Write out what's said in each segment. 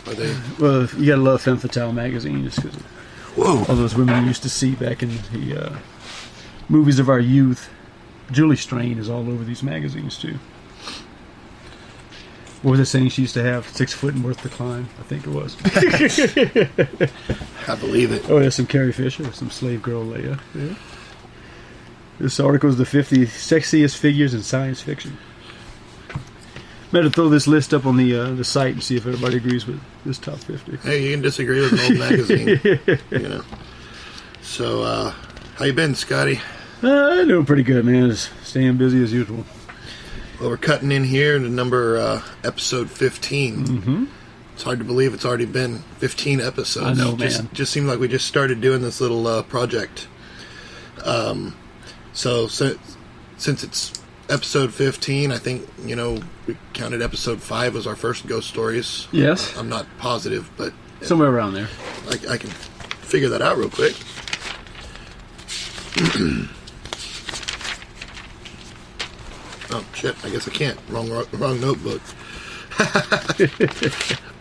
Are they? Well, you gotta love Femme Fatale magazine just because all those women you used to see back in the movies of our youth. Julie Strain is all over these magazines too. What was it saying she used to have? 6 foot and worth to climb, I think it was. I believe it. Oh, there's some Carrie Fisher, some slave girl Leia. Yeah. This article is the 50 sexiest figures in science fiction. Better throw this list up on the site and see if everybody agrees with this top 50. Hey, you can disagree with an old magazine. You know. So, how you been, Scotty? Doing pretty good, man. Just staying busy as usual. Well, we're cutting in here to episode 15. Mm-hmm. It's hard to believe it's already been 15 episodes. I know, man. Just seemed like we just started doing this little project. So since it's episode 15, I think, we counted episode 5 as our first ghost stories. Yes. I'm not positive, but... Somewhere around there. I can figure that out real quick. Oh, shit, I guess I can't. Wrong notebook.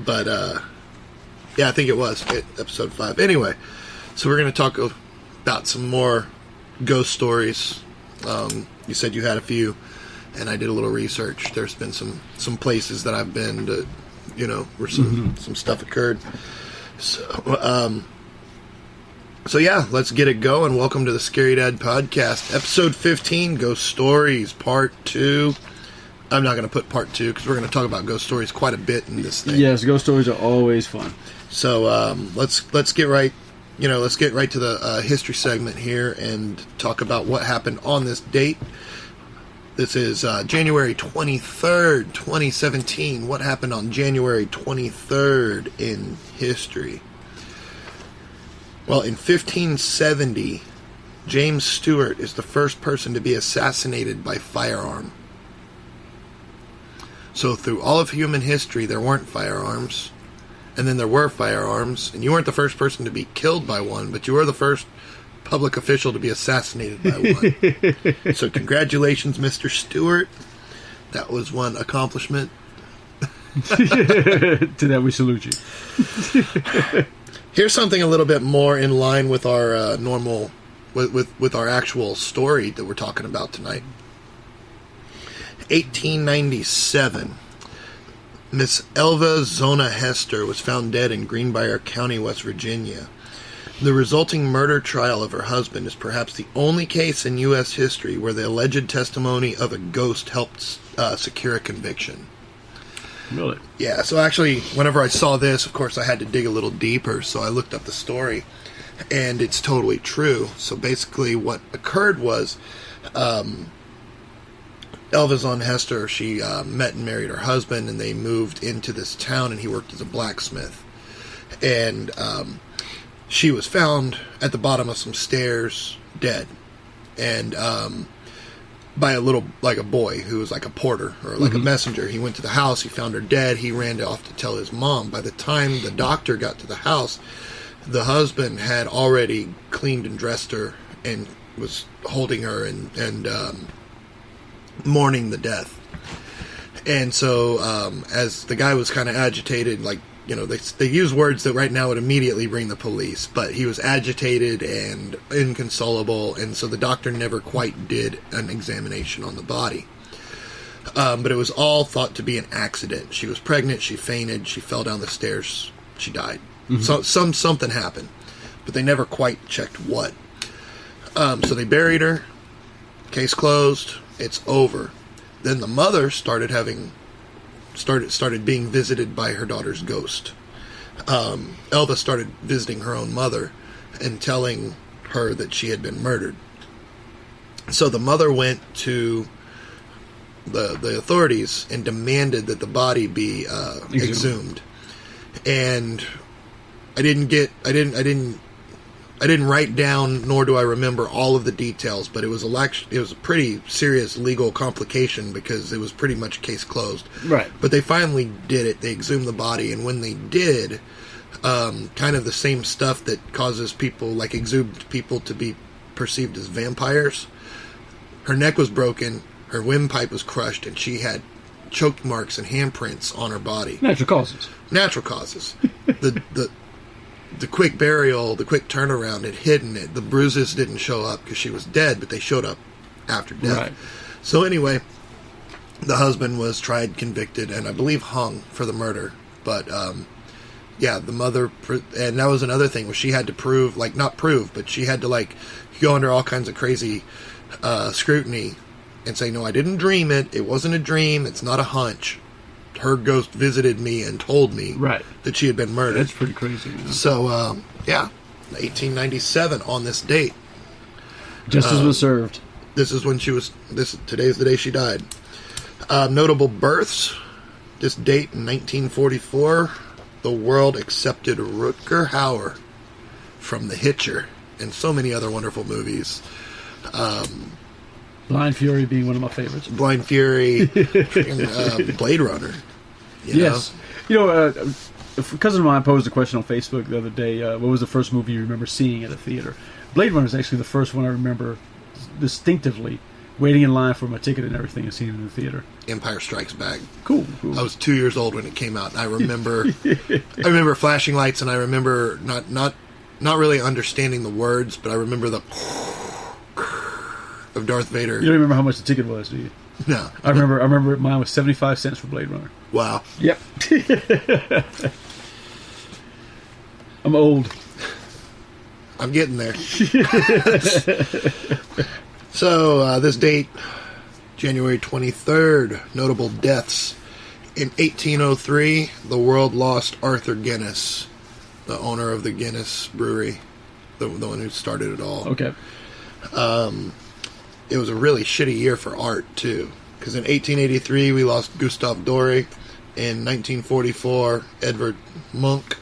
But, yeah, I think it was episode 5. Anyway, so we're going to talk about some more ghost stories. You said you had a few, and I did a little research. There's been some places that I've been to, where some stuff occurred. So yeah, let's get it going. Welcome to the Scary Dad Podcast, episode 15, Ghost Stories, part 2. I'm not going to put part 2 because we're going to talk about ghost stories quite a bit in this thing. Yes, ghost stories are always fun. So let's get right, let's get right to the history segment here and talk about what happened on this date. This is January 23rd, 2017. What happened on January 23rd in history? Well, in 1570, James Stewart is the first person to be assassinated by firearm. So through all of human history, there weren't firearms, and then there were firearms, and you weren't the first person to be killed by one, but you were the first public official to be assassinated by one. So congratulations, Mr. Stewart. That was one accomplishment. To that we salute you. Here's something a little bit more in line with our normal, with our actual story that we're talking about tonight. 1897, Miss Elva Zona Hester was found dead in Greenbrier County, West Virginia. The resulting murder trial of her husband is perhaps the only case in U.S. history where the alleged testimony of a ghost helped secure a conviction. Really? Yeah, so actually, whenever I saw this, of course, I had to dig a little deeper, so I looked up the story, and it's totally true. So basically, what occurred was, Elva Zona Hester, she met and married her husband, and they moved into this town, and he worked as a blacksmith. And she was found at the bottom of some stairs, dead. And by a boy who was like a porter or like a messenger. He went to the house, he found her dead, he ran off to tell his mom. By the time the doctor got to the house, the husband had already cleaned and dressed her and was holding her and mourning the death. And so as the guy was kind of agitated, they use words that right now would immediately bring the police, but he was agitated and inconsolable, and so the doctor never quite did an examination on the body. But it was all thought to be an accident. She was pregnant, she fainted, she fell down the stairs, she died. So something happened, but they never quite checked what. So they buried her, case closed, it's over. Then the mother started being visited by her daughter's ghost. Elva started visiting her own mother and telling her that she had been murdered. So the mother went to the authorities and demanded that the body be exhumed. And I didn't write down, nor do I remember all of the details, but it was a pretty serious legal complication because it was pretty much case closed. Right. But they finally did it. They exhumed the body, and when they did, kind of the same stuff that causes people, like exhumed people, to be perceived as vampires. Her neck was broken, her windpipe was crushed, and she had choke marks and handprints on her body. Natural causes. Natural causes. The quick burial, the quick turnaround had hidden it. The bruises didn't show up because she was dead, but they showed up after death. Right. So anyway, the husband was tried, convicted, and I believe hung for the murder. But, yeah, the mother, and that was another thing where she had to prove, like, not prove, but she had to, like, go under all kinds of crazy scrutiny and say, no, I didn't dream it. It wasn't a dream. It's not a hunch. Her ghost visited me and told me that she had been murdered. That's pretty crazy. Man. So, yeah, 1897 on this date. Justice was served. This is when today's the day she died. Notable births. This date in 1944, the world accepted Rutger Hauer from The Hitcher and so many other wonderful movies. Blind Fury being one of my favorites. Blind Fury, Blade Runner. Yes. A cousin of mine posed a question on Facebook the other day. What was the first movie you remember seeing at a theater? Blade Runner is actually the first one I remember distinctly waiting in line for my ticket and everything and seeing it in the theater. Empire Strikes Back. Cool. I was 2 years old when it came out. And I remember flashing lights, and I remember not really understanding the words, but I remember the of Darth Vader. You don't remember how much the ticket was, do you? No. I remember mine was 75 cents for Blade Runner. Wow. Yep. I'm old. I'm getting there. So, this date, January 23rd, notable deaths. In 1803, the world lost Arthur Guinness, the owner of the Guinness Brewery, the one who started it all. Okay. It was a really shitty year for art, too. Because in 1883, we lost Gustave Doré. In 1944, Edvard Munch.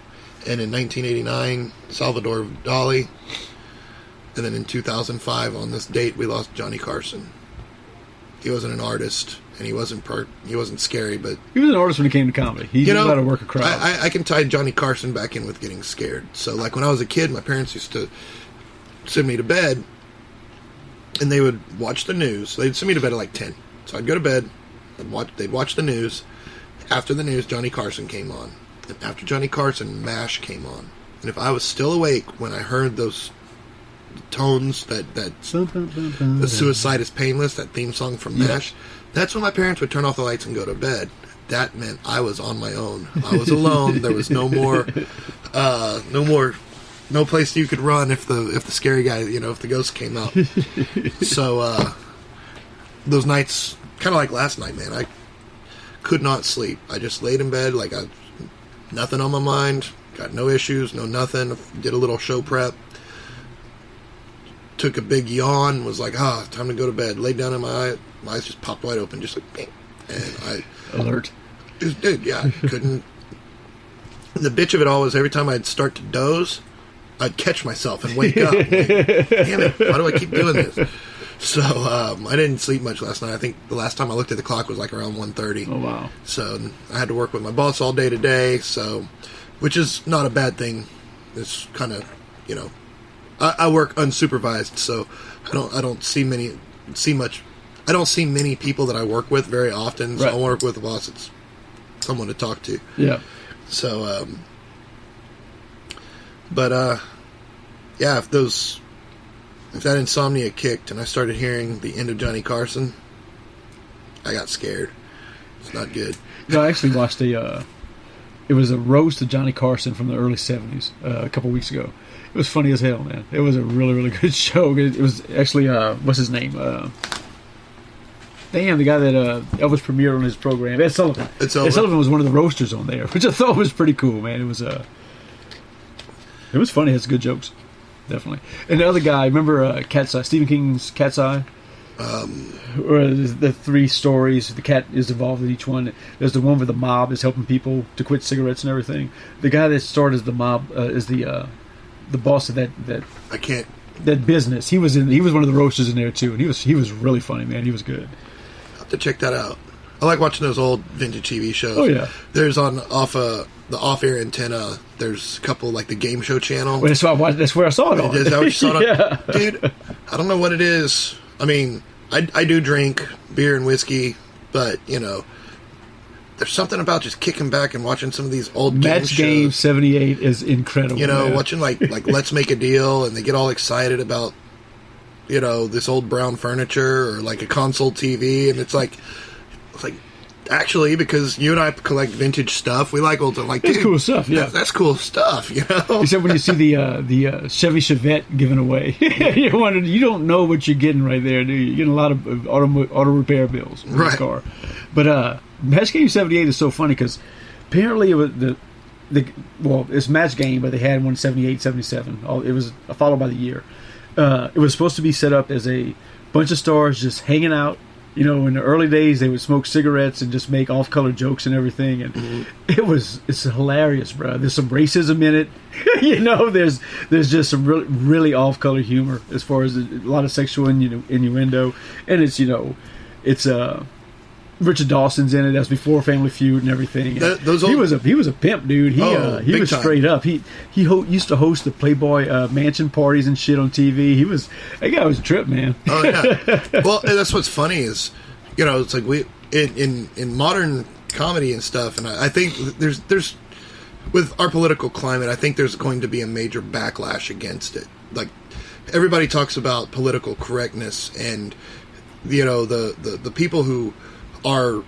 And in 1989, Salvador Dali. And then in 2005, on this date, we lost Johnny Carson. He wasn't an artist, and he wasn't scary, but... He was an artist when it came to comedy. He knew how to work a crowd. I can tie Johnny Carson back in with getting scared. So, like, when I was a kid, my parents used to send me to bed, and they would watch the news. They'd send me to bed at like 10. So I'd go to bed, they'd watch the news. After the news, Johnny Carson came on. And after Johnny Carson, MASH came on. And if I was still awake when I heard those tones, that The Suicide is Painless, that theme song from MASH, that's when my parents would turn off the lights and go to bed. That meant I was on my own. I was alone. There was no place you could run if the scary guy, if the ghost came out. So, those nights, kind of like last night, man, I could not sleep. I just laid in bed, like nothing on my mind, got no issues, no nothing. Did a little show prep. Took a big yawn, was like, time to go to bed. Laid down in my eyes just popped wide open, just like, bang. And I... Alert. Dude, yeah, couldn't... The bitch of it all was every time I'd start to doze, I'd catch myself and wake up. Like, damn it, why do I keep doing this? So, I didn't sleep much last night. I think the last time I looked at the clock was like around 1:30. Oh, wow. So, I had to work with my boss all day today, so... Which is not a bad thing. It's kind of, I work unsupervised, so I don't see many people that I work with very often. So I work with a boss that's someone to talk to. Yeah. So, yeah, if that insomnia kicked and I started hearing the end of Johnny Carson, I got scared. It's not good. No, I actually watched it was a roast of Johnny Carson from the early 70s a couple weeks ago. It was funny as hell, man. It was a really, really good show. It was actually, what's his name? The guy that Elvis premiered on his program. Ed Sullivan. Ed Sullivan was one of the roasters on there, which I thought was pretty cool, man. It was funny. It has good jokes. Definitely. And the other guy, remember Cat's Eye, Stephen King's Cat's Eye? Or the three stories, the cat is involved in each one. There's the one where the mob is helping people to quit cigarettes and everything. The guy that started as the mob is the boss of that business. He was one of the roasters in there too, and he was really funny, man. He was good. I'll have to check that out. I like watching those old vintage TV shows. Oh yeah. There's the off-air antenna. There's a couple like the game show channel. Well, that's where I saw it on. Is that what you saw it yeah. on? Dude, I don't know what it is. I mean, I do drink beer and whiskey, but there's something about just kicking back and watching some of these old Match Game 78 is incredible. You know, man. watching like Let's Make a Deal, and they get all excited about, you know, this old brown furniture or like a console TV, and it's like actually, because you and I collect vintage stuff, we like old, like, it's cool stuff. Yeah, that's cool stuff. You know, except when you see the Chevy Chevette given away, you don't know what you're getting right there, do you? You're getting a lot of auto repair bills in this car. But Match Game 78 is so funny because apparently it was it's Match Game, but they had one 78, 77. It was followed by the year. It was supposed to be set up as a bunch of stars just hanging out. You know, in the early days, they would smoke cigarettes and just make off-color jokes and everything, and it's hilarious, bro. There's some racism in it, you know. There's just some really, really off-color humor as far as a lot of sexual innuendo, and it's Richard Dawson's in it. That's before Family Feud and everything. And he was a pimp, dude. He was straight up. He used to host the Playboy mansion parties and shit on TV. That guy was a trip, man. Oh yeah. Well, and that's what's funny is, you know, it's like we in modern comedy and stuff, and I think there's with our political climate, I think there's going to be a major backlash against it. Like, everybody talks about political correctness, and you know, the people who are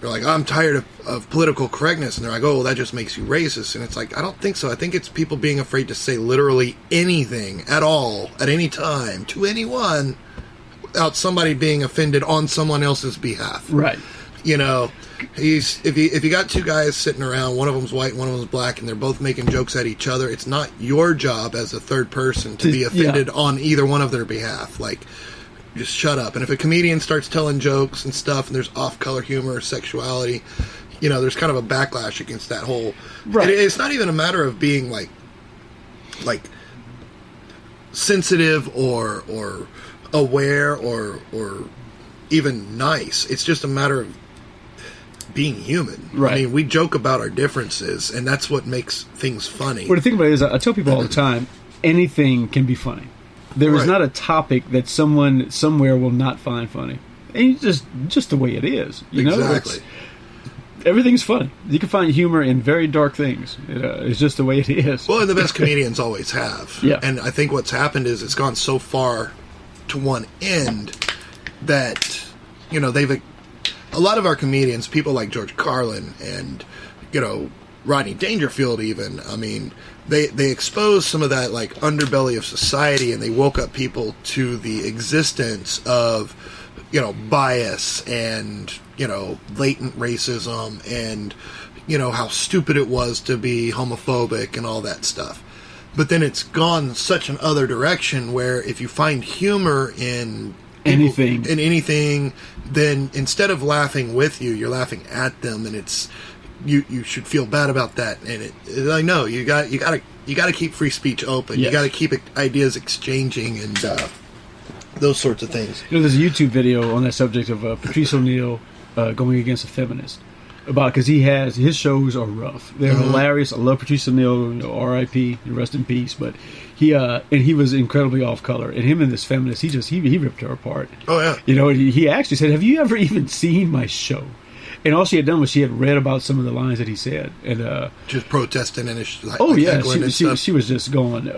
like, I'm tired of political correctness, and they're like, oh, well, that just makes you racist. And it's like, I don't think so. I think it's people being afraid to say literally anything at all at any time to anyone without somebody being offended on someone else's behalf. Right. You know, if you got two guys sitting around, one of them's white, one of them's black, and they're both making jokes at each other, it's not your job as a third person to be offended on either one of their behalf. Like, just shut up. And if a comedian starts telling jokes and stuff, and there's off-color humor or sexuality, you know, there's kind of a backlash against that whole. Right. It's not even a matter of being like sensitive or aware or even nice. It's just a matter of being human. Right. I mean, we joke about our differences, and that's what makes things funny. Well, the thing about it is, I tell people all the time, anything can be funny. There is not a topic that someone somewhere will not find funny. And it's just the way it is. You know? Exactly. Everything's funny. You can find humor in very dark things. It's just the way it is. Well, and the best comedians always have. Yeah. And I think what's happened is it's gone so far to one end that, you know, a lot of our comedians, people like George Carlin and, you know, Rodney Dangerfield even, I mean, they exposed some of that, like, underbelly of society, and they woke up people to the existence of, you know, bias and, you know, latent racism and, you know, how stupid it was to be homophobic and all that stuff. But then it's gone such an other direction where if you find humor in anything, then instead of laughing with you, you're laughing at them, and it's you should feel bad about that. And I know you got to keep free speech open. Yes. You got to keep ideas exchanging and those sorts of things. You know, there's a YouTube video on that subject of Patrice O'Neal going against a feminist because his shows are rough. They're hilarious. I love Patrice O'Neal. You know, R.I.P. Rest in peace. But he was incredibly off color. And him and this feminist, he ripped her apart. Oh yeah. You know, he actually said, "Have you ever even seen my show?" And all she had done was she had read about some of the lines that he said, and just protesting and she was just going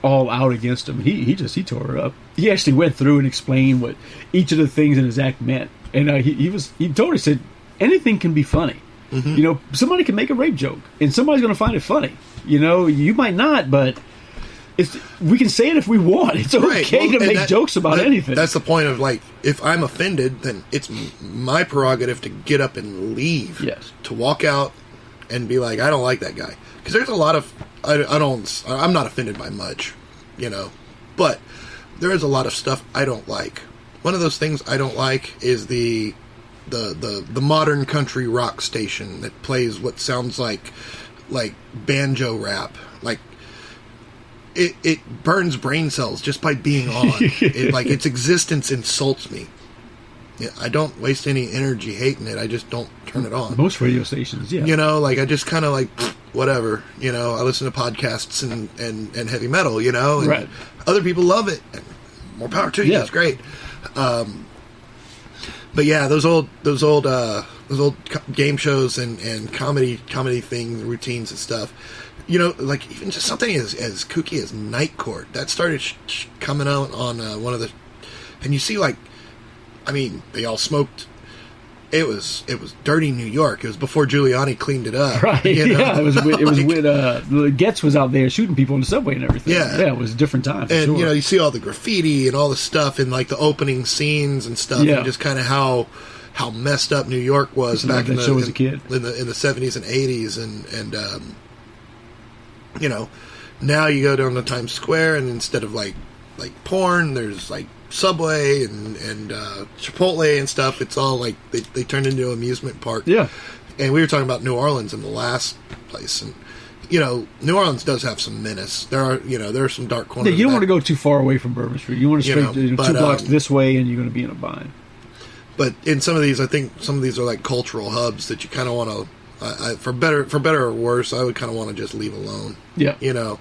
all out against him. He tore her up. He actually went through and explained what each of the things in his act meant, and he told her, said anything can be funny. Mm-hmm. You know, somebody can make a rape joke, and somebody's going to find it funny. You know, you might not, but we can say it if we want. It's okay to make jokes about anything. That's the point of, like, if I'm offended, then it's my prerogative to get up and leave. Yes. To walk out and be like, I don't like that guy. Because there's a lot of, I'm not offended by much, you know. But there is a lot of stuff I don't like. One of those things I don't like is the modern country rock station that plays what sounds like banjo rap. Like, It burns brain cells just by being on. Its existence insults me. I don't waste any energy hating it. I just don't turn it on. Most radio stations, yeah. You know, like, I just kind of like, whatever. You know, I listen to podcasts and heavy metal, you know. And other people love it. And more power to you. Yeah. It's great. But yeah, those old game shows and comedy thing routines and stuff. You know, like even just something as kooky as Night Court that started coming out on one of the, and you see like, I mean, they all smoked. It was dirty New York. It was before Giuliani cleaned it up. Right. You know? Yeah. It was when Getz was out there shooting people on the subway and everything. Yeah. Yeah. It was a different time. And sure. you know, you see all the graffiti and all the stuff in like the opening scenes and stuff, Yeah. and just kind of how messed up New York was back in the show as a kid. in the 70s and 80s, and you know, now you go down to Times Square and instead of like porn, there's like Subway and Chipotle and stuff. It's all like they turned into an amusement park. Yeah. And we were talking about New Orleans in the last place, and you know, New Orleans does have some menace. There are some dark corners. Yeah, you don't want to go too far away from Bourbon Street. You want to straight 2 blocks this way, and you're going to be in a bind. But in some of these, I think some of these are like cultural hubs that you kind of want to, for better or worse, I would kind of want to just leave alone. Yeah. You know,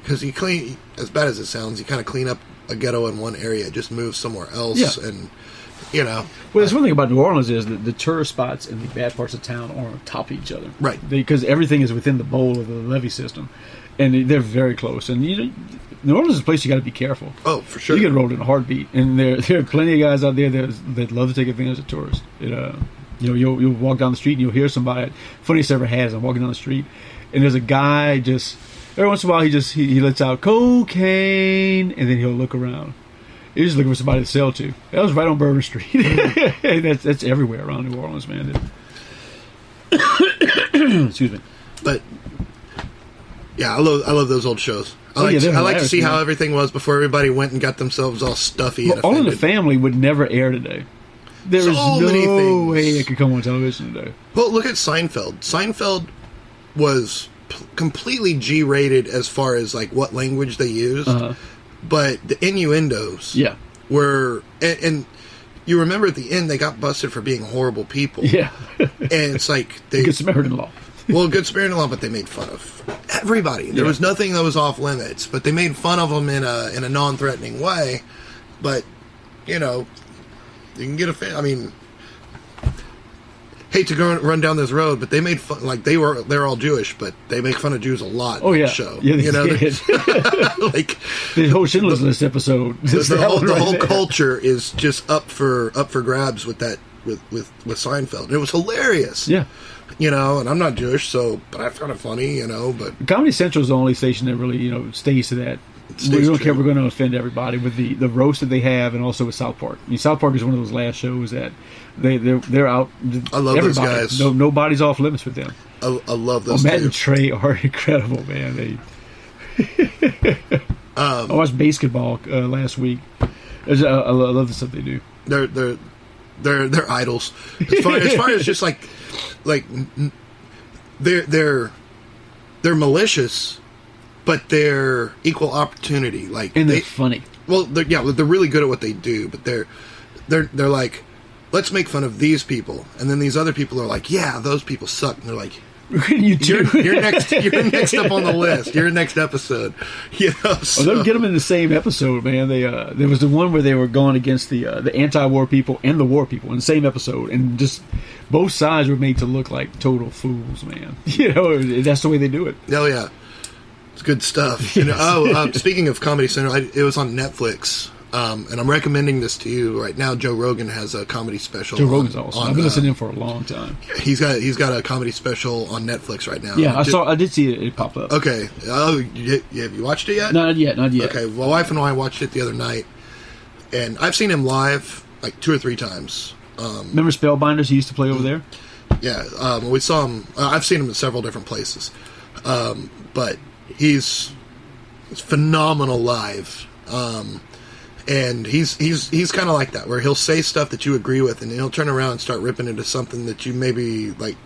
because you clean, as bad as it sounds, you kind of clean up a ghetto in one area, just move somewhere else, Yeah. and you know. Well, there's one thing about New Orleans is that the tourist spots and the bad parts of town are on top of each other. Right. Because everything is within the bowl of the levee system, and they're very close. And you know, New Orleans is a place you got to be careful. Oh, for sure. You get rolled in a heartbeat, and there are plenty of guys out there that love to take advantage of tourists. You know, you'll walk down the street and you'll hear somebody. Funniest I ever had is I'm walking down the street, and there's a guy just every once in a while he lets out cocaine, and then he'll look around. He's just looking for somebody to sell to. That was right on Bourbon Street. That's everywhere around New Orleans, man. Excuse me. But yeah, I love those old shows. I like to see how everything was before everybody went and got themselves all stuffy and All in offended. the Family would never air today. There is no way it could come on television today. Well, look at Seinfeld. Seinfeld was completely G-rated as far as like what language they used, but the innuendos were, and you remember at the end they got busted for being horrible people. Yeah, and it's like they Good Samaritan law. Well, Good Samaritan law, but they made fun of everybody. There was nothing that was off limits, but they made fun of them in a non-threatening way. But you know, you can get I mean, hate to run down this road, but they made fun. Like they're all Jewish, but they make fun of Jews a lot. Oh in yeah, the show. Yeah, you know, like the whole Schindler's List episode. The whole culture is just up for grabs with that with Seinfeld. It was hilarious. Yeah. You know, and I'm not Jewish, but I found it funny, you know, but Comedy Central is the only station that really, you know, stays to that. We don't care. We're going to offend everybody with the roast that they have, and also with South Park. I mean, South Park is one of those last shows that they're out. I love those guys. Nobody's off limits with them. I love those. Matt and Trey are incredible, man. I watched basketball last week. I love the stuff they do. They're idols. As far as just like they're malicious, but they're equal opportunity. Like, and they're funny. Well, they're really good at what they do, but they're like, let's make fun of these people, and then these other people are like, yeah, those people suck, and they're like, you too. You're next up on the list. You're next episode. You know, so. Well, they'll get them in the same episode, man. They there was the one where they were going against the anti-war people and the war people in the same episode, and just both sides were made to look like total fools, man. You know, that's the way they do it. Oh yeah, it's good stuff. Yes. Speaking of Comedy Central, it was on Netflix. And I'm recommending this to you right now. Joe Rogan has a comedy special. Joe Rogan's awesome. I've been listening to him for a long time. He's got a comedy special on Netflix right now. Yeah, I did see it pop up. Okay. Oh, have you watched it yet? Not yet. Okay. Well, wife and I watched it the other night, and I've seen him live like 2 or 3 times. Remember Spellbinders? He used to play over there. Yeah. We saw him. I've seen him in several different places, but he's phenomenal live. And he's kind of like that, where he'll say stuff that you agree with, and he'll turn around and start ripping into something that you maybe like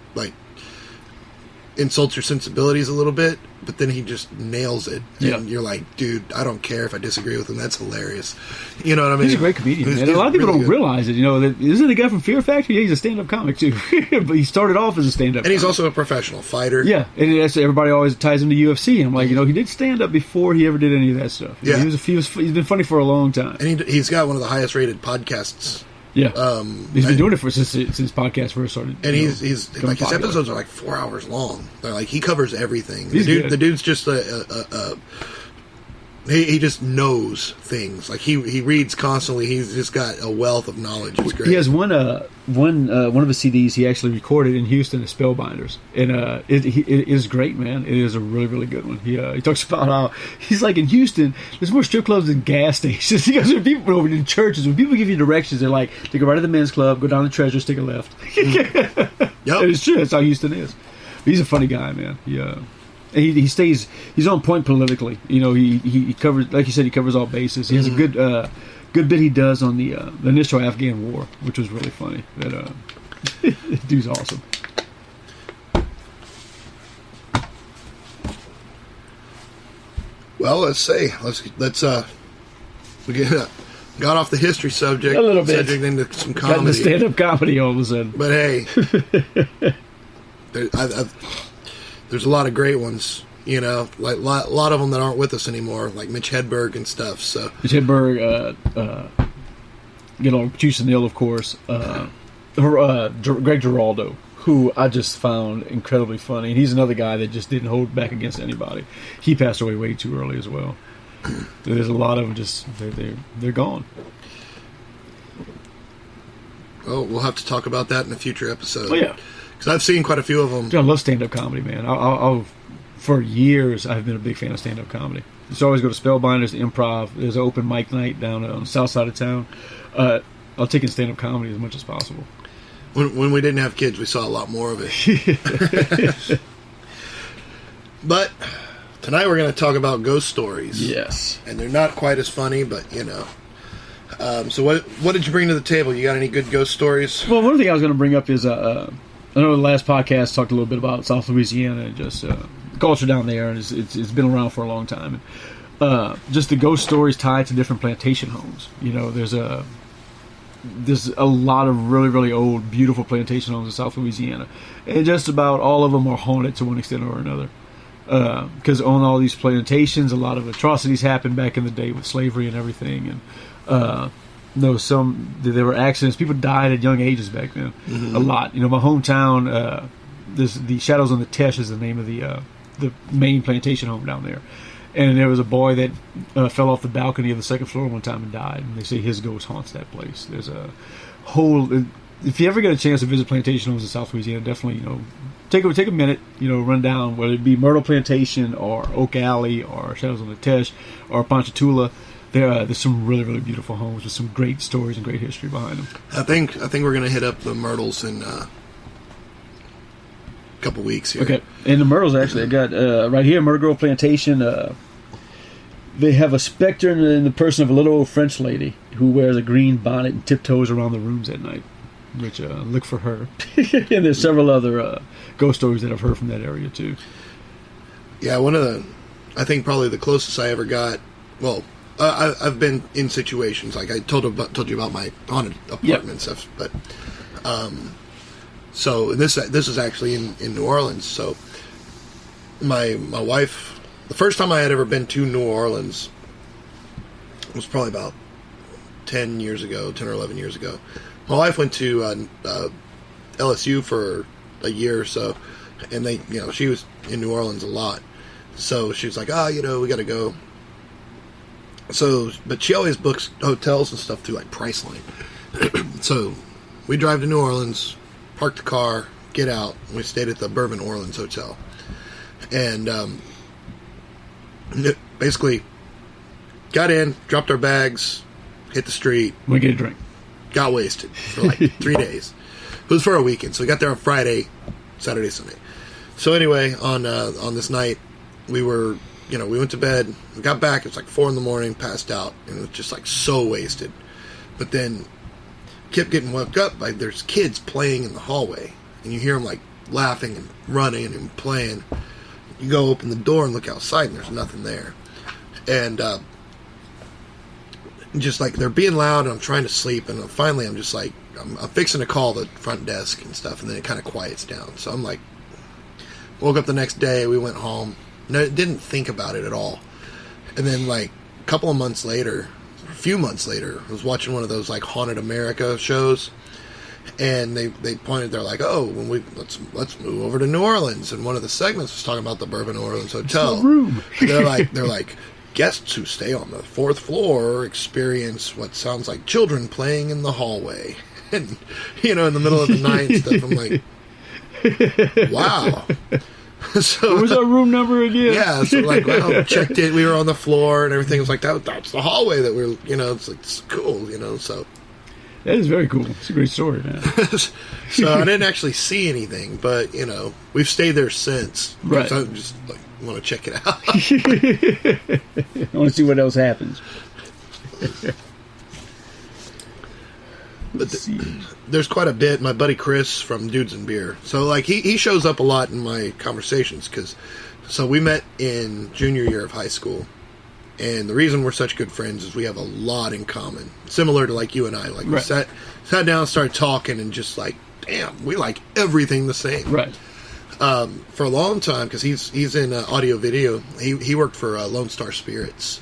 insults your sensibilities a little bit, but then he just nails it, and you're like, dude, I don't care if I disagree with him. That's hilarious. You know what I mean? He's a great comedian, man. A lot of people don't realize it. You know, isn't the guy from Fear Factor? Yeah, he's a stand-up comic too, but he started off as a stand-up. And he's also a professional fighter. Yeah, and everybody always ties him to UFC. And I'm like, you know, he did stand-up before he ever did any of that stuff. Yeah, he's been funny for a long time. And he's got one of the highest-rated podcasts Yeah. He's been doing it since podcast first started. And he's like, his popular. episodes are like 4 hours long. They're like, he covers everything. He's good. The dude's just he just knows things. Like he reads constantly. He's just got a wealth of knowledge. It's great. He has one of his CDs he actually recorded in Houston as Spellbinders, and it is great, man. It is a really, really good one. He talks about how he's like, in Houston, there's more strip clubs than gas stations. He goes, there are people over in churches, when people give you directions, they're like, take a right to the men's club, go down the Treasures, take a left. Yep. And it's true. That's how Houston is. But he's a funny guy, man. He's on point politically. He covers, like you said, he covers all bases. He has a good bit he does on the initial Afghan war, which was really funny. That dude's awesome. Well, let's we got off the history subject a little bit, subject into some got comedy, the stand-up comedy all of a sudden. But hey, there's a lot of great ones. Like a lot of them that aren't with us anymore, like Mitch Hedberg and stuff. So Mitch Hedberg, Juice and Neil, of course. Greg Giraldo, who I just found incredibly funny. And he's another guy that just didn't hold back against anybody. He passed away way too early as well. There's a lot of them just they're gone. Oh, we'll have to talk about that in a future episode. Oh yeah, because I've seen quite a few of them. Dude, I love stand-up comedy, man. I'll for years I've been a big fan of stand-up comedy. Used to always go to Spellbinders, Improv. There's an open mic night down on the south side of town. I'll take in stand-up comedy as much as possible. When we didn't have kids, we saw a lot more of it. But tonight we're going to talk about ghost stories. Yes. And they're not quite as funny, but so what did you bring to the table? You got any good ghost stories? Well, one thing I was going to bring up is I know the last podcast talked a little bit about South Louisiana and just culture down there, and it's been around for a long time. And, just the ghost stories tied to different plantation homes. There's a lot of really, really old, beautiful plantation homes in South Louisiana, and just about all of them are haunted to one extent or another. Because on all these plantations, a lot of atrocities happened back in the day with slavery and everything, and there were accidents. People died at young ages back then. Mm-hmm. A lot. My hometown, the Shadows on the Tesh is the name of the main plantation home down there. And there was a boy that fell off the balcony of the second floor one time and died. And they say his ghost haunts that place. There's a whole... If you ever get a chance to visit plantation homes in South Louisiana, definitely, take a minute, run down, whether it be Myrtle Plantation or Oak Alley or Shadows on the Tesh or Ponchatoula. There's some really, really beautiful homes with some great stories and great history behind them. I think we're going to hit up the Myrtles in couple weeks here. Okay, and the Myrtles actually, I got right here, Myrtle Grove Plantation. They have a specter in the person of a little old French lady who wears a green bonnet and tiptoes around the rooms at night. Which look for her. And there's several other ghost stories that I've heard from that area too. Yeah, I think probably the closest I ever got. Well, I've been in situations like I told you about my haunted apartment stuff, but. So this is actually in New Orleans. So my wife, the first time I had ever been to New Orleans was probably about 10 or 11 years ago. My wife went to LSU for a year or so, and she was in New Orleans a lot. So she was like, we got to go. So, but she always books hotels and stuff through like Priceline. So we drive to New Orleans, park the car, get out, and we stayed at the Bourbon Orleans Hotel. And basically got in, dropped our bags, hit the street. We get a drink. Got wasted for like 3 days. It was for a weekend, so we got there on Friday, Saturday, Sunday. So anyway, on this night, we went to bed. We got back. It was like 4 a.m, passed out, and it was just like so wasted. But then kept getting woke up by there's kids playing in the hallway, and you hear them like laughing and running and playing. You go open the door and look outside, and there's nothing there. And just like they're being loud, and I'm trying to sleep, and finally I'm just like I'm fixing to call the front desk and stuff, and then it kind of quiets down. So I'm like, woke up the next day, we went home. No, didn't think about it at all. And then like a couple of months later, few months later, I was watching one of those like Haunted America shows, and they pointed. They're like, "Oh, when let's move over to New Orleans." And one of the segments was talking about the Bourbon New Orleans Hotel. It's no room. they're like guests who stay on the 4th floor experience what sounds like children playing in the hallway, and in the middle of the night and stuff. I'm like, wow. So what was our room number again? Yeah, so like, well, checked it. We were on the floor and everything. It was like that's the hallway that we're. It's cool. So. That is very cool. It's a great story, man. So I didn't actually see anything, but we've stayed there since. Right. So I just want to check it out. I want to see what else happens. But there's quite a bit. My buddy Chris from Dudes and Beer. So like he shows up a lot in my conversations so we met in junior year of high school. And the reason we're such good friends is we have a lot in common. Similar to like you and I. Like we sat down and started talking and just like, damn, we like everything the same. Right. For a long time, because he's in audio video, he worked for Lone Star Spirits,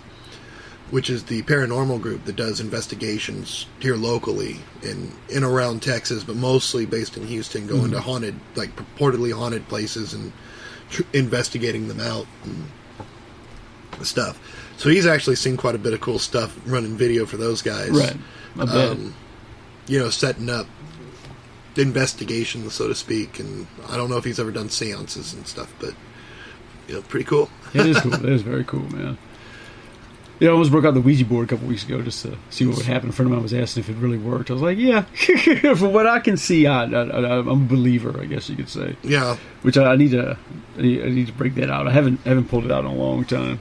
which is the paranormal group that does investigations here locally in around Texas, but mostly based in Houston, going to haunted, like purportedly haunted places and investigating them out and stuff. So he's actually seen quite a bit of cool stuff running video for those guys. Right. I bet. Setting up investigations, so to speak. And I don't know if he's ever done seances and stuff, but, pretty cool. It is cool. It is very cool, man. I almost broke out the Ouija board a couple weeks ago just to see what would happen. A friend of mine was asking if it really worked. I was like, yeah. From what I can see, I'm a believer, I guess you could say. Yeah. Which I need to break that out. I haven't pulled it out in a long time.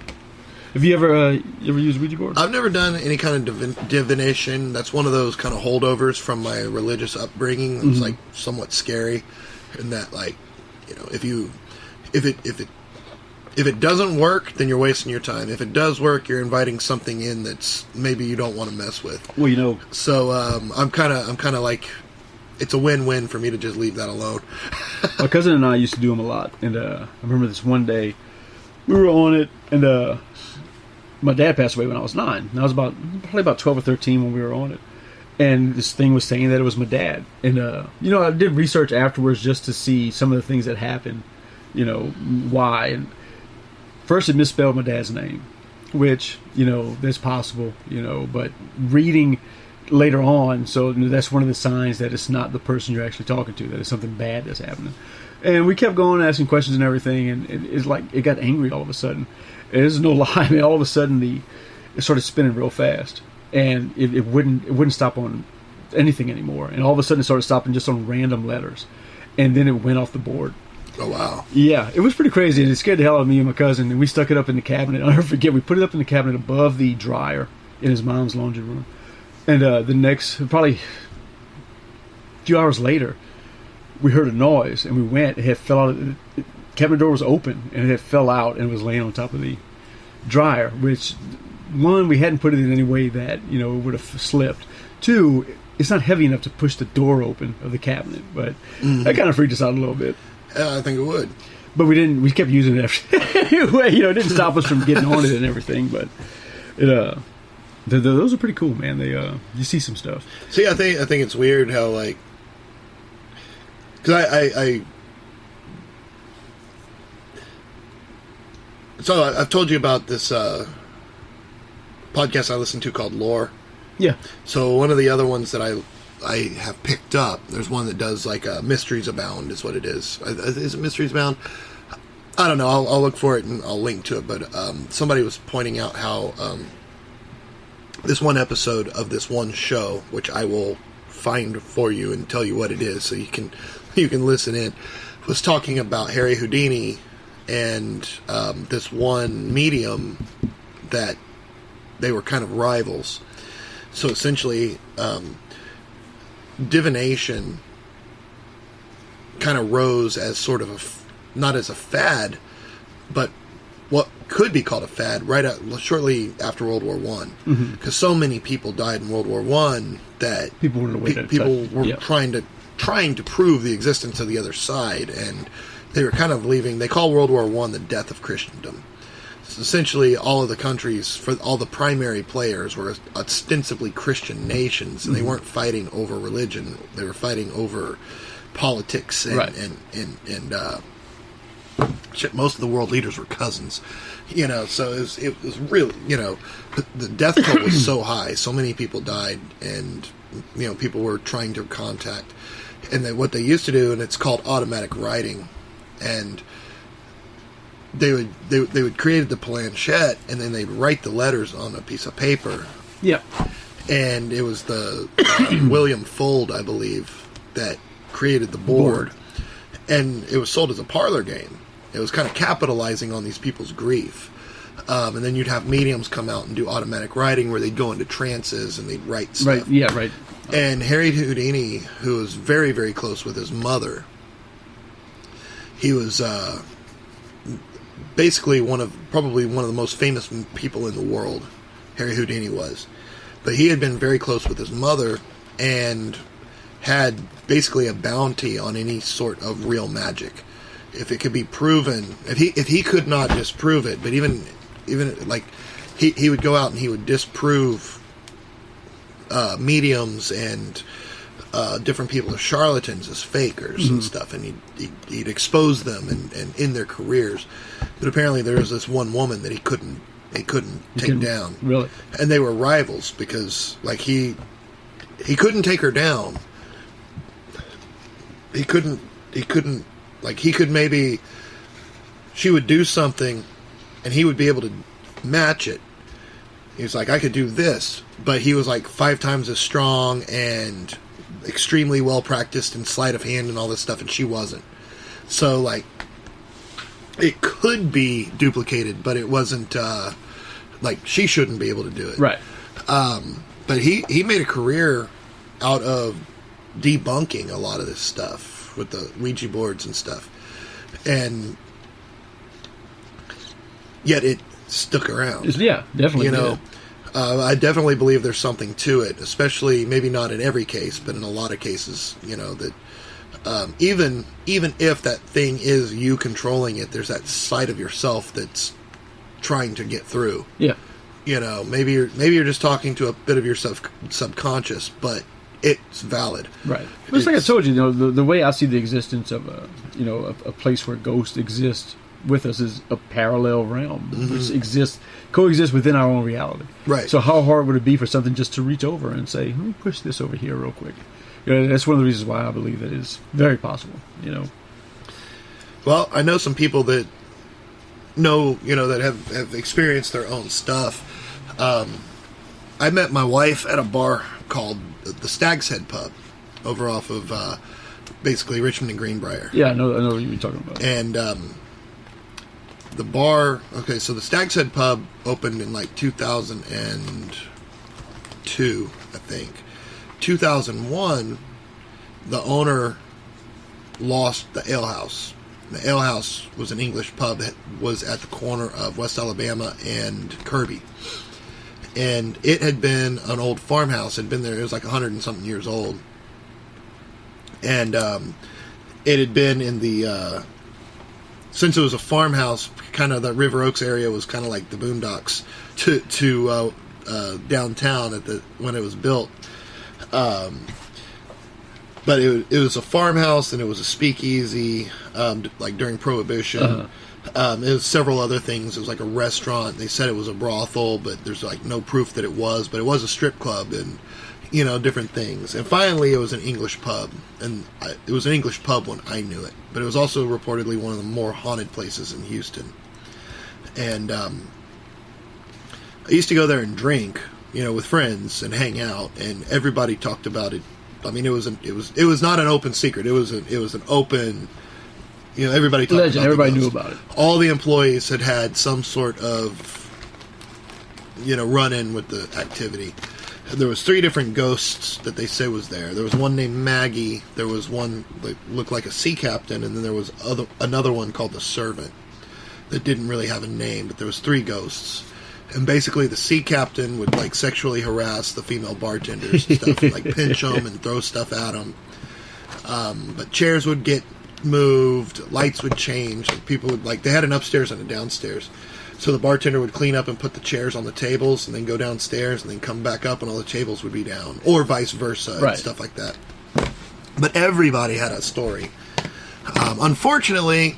Have you ever used Ouija board? I've never done any kind of divination. That's one of those kind of holdovers from my religious upbringing. It's like somewhat scary, and that like, if it doesn't work, then you're wasting your time. If it does work, you're inviting something in that's maybe you don't want to mess with. Well, So I'm kind of like, it's a win-win for me to just leave that alone. My cousin and I used to do them a lot, and I remember this one day we were on it, and my dad passed away when I was 9. And I was probably about 12 or 13 when we were on it. And this thing was saying that it was my dad. And, I did research afterwards just to see some of the things that happened, why. And first it misspelled my dad's name, which, that's possible, but reading later on, so that's one of the signs that it's not the person you're actually talking to, that it's something bad that's happening. And we kept going, asking questions and everything, and it's like it got angry all of a sudden. It is no lie. I mean, all of a sudden it started spinning real fast, and it wouldn't stop on anything anymore. And all of a sudden it started stopping just on random letters, and then it went off the board. Oh wow! Yeah, it was pretty crazy, and it scared the hell out of me and my cousin. And we stuck it up in the cabinet. I'll never forget. We put it up in the cabinet above the dryer in his mom's laundry room. And the next, probably a few hours later, we heard a noise, and we went. It had fell out. The cabinet door was open, and it fell out, and it was laying on top of the dryer. Which, one, we hadn't put it in any way that it would have slipped. Two, it's not heavy enough to push the door open of the cabinet. But that kind of freaked us out a little bit. I think it would. But we didn't. We kept using it anyway. It didn't stop us from getting on it and everything. But those are pretty cool, man. They you see some stuff. See, I think it's weird how like, because so I've told you about this podcast I listen to called Lore. Yeah. So one of the other ones that I have picked up, there's one that does like Mysteries Abound is what it is. Is it Mysteries Abound? I don't know. I'll look for it and I'll link to it. But somebody was pointing out how this one episode of this one show, which I will find for you and tell you what it is so you can listen in, was talking about Harry Houdini and this one medium that they were kind of rivals. So essentially, divination kind of rose as sort of not as a fad, but what could be called a fad shortly after World War One, because so many people died in World War One that people were trying to prove the existence of the other side, and they were kind of leaving. They call World War One the death of Christendom. essentially all of the countries, for all the primary players, were ostensibly Christian nations, and they weren't fighting over religion. They were fighting over politics, and shit, most of the world leaders were cousins. So it was really, the death toll was so high, so many people died, and people were trying to contact, and what they used to do, and it's called automatic writing, and they would create the planchette, and then they'd write the letters on a piece of paper. Yeah. And it was the William Fuld, I believe, that created the board, and it was sold as a parlor game. It was kind of capitalizing on these people's grief. And then you'd have mediums come out and do automatic writing, where they'd go into trances and they'd write stuff. Right. Yeah. Right. And Harry Houdini, who was very, very close with his mother, he was basically probably one of the most famous people in the world. Harry Houdini was, but he had been very close with his mother and had basically a bounty on any sort of real magic. If it could be proven, if he could not disprove it, but even like he would go out and he would disprove mediums and different people as charlatans, as fakers and stuff, and he'd expose them and in their careers. But apparently there was this one woman that he couldn't take down. Really? And they were rivals because like he couldn't take her down. He couldn't like he could maybe she would do something and he would be able to match it. He was like, I could do this, but he was like 5 times as strong and extremely well practiced in sleight of hand and all this stuff, and she wasn't. So like it could be duplicated, but it wasn't like she shouldn't be able to do it. Right. But he made a career out of debunking a lot of this stuff with the Ouija boards and stuff. And yet it stuck around. Yeah, definitely. I definitely believe there's something to it, especially maybe not in every case, but in a lot of cases, that even if that thing is you controlling it, there's that side of yourself that's trying to get through. Yeah. Maybe you're just talking to a bit of your subconscious, but it's valid. Right. But it's like I told you, the way I see the existence of a place where ghosts exist with us is a parallel realm, which coexists within our own reality. Right. So how hard would it be for something just to reach over and say, let me push this over here real quick? That's one of the reasons why I believe that it's very possible. Well, I know some people that that have experienced their own stuff. I met my wife at a bar called the Stag's Head Pub over off of basically Richmond and Greenbrier. Yeah, I know what you're talking about. And the bar, okay, so the Stag's Head Pub opened in like 2002, I think. 2001, the owner lost the ale house. The ale house was an English pub that was at the corner of West Alabama and Kirby. And it had been an old farmhouse. It had been there. It was like 100 and something years old. And it had been in the... since it was a farmhouse, kind of the River Oaks area was kind of like the boondocks to downtown when it was built. But it was a farmhouse and it was a speakeasy, like during Prohibition. Uh-huh. It was several other things. It was like a restaurant. They said it was a brothel, but there's like no proof that it was. But it was a strip club and different things. And finally, it was an English pub, and it was an English pub when I knew it. But it was also reportedly one of the more haunted places in Houston. And I used to go there and drink, with friends and hang out, and everybody talked about it. I mean, it was not an open secret. It was an open. Everybody talked legend. About everybody knew about it. All the employees had some sort of run-in with the activity. There was 3 different ghosts that they say was there. There was one named Maggie. There was one that looked like a sea captain, and then there was another one called the Servant that didn't really have a name, but there was 3 ghosts. And basically, the sea captain would like sexually harass the female bartenders and stuff, and, like pinch them and throw stuff at them. But chairs would get moved, lights would change, and people would they had an upstairs and a downstairs. So the bartender would clean up and put the chairs on the tables and then go downstairs and then come back up and all the tables would be down. Or vice versa and stuff like that. But everybody had a story. Unfortunately,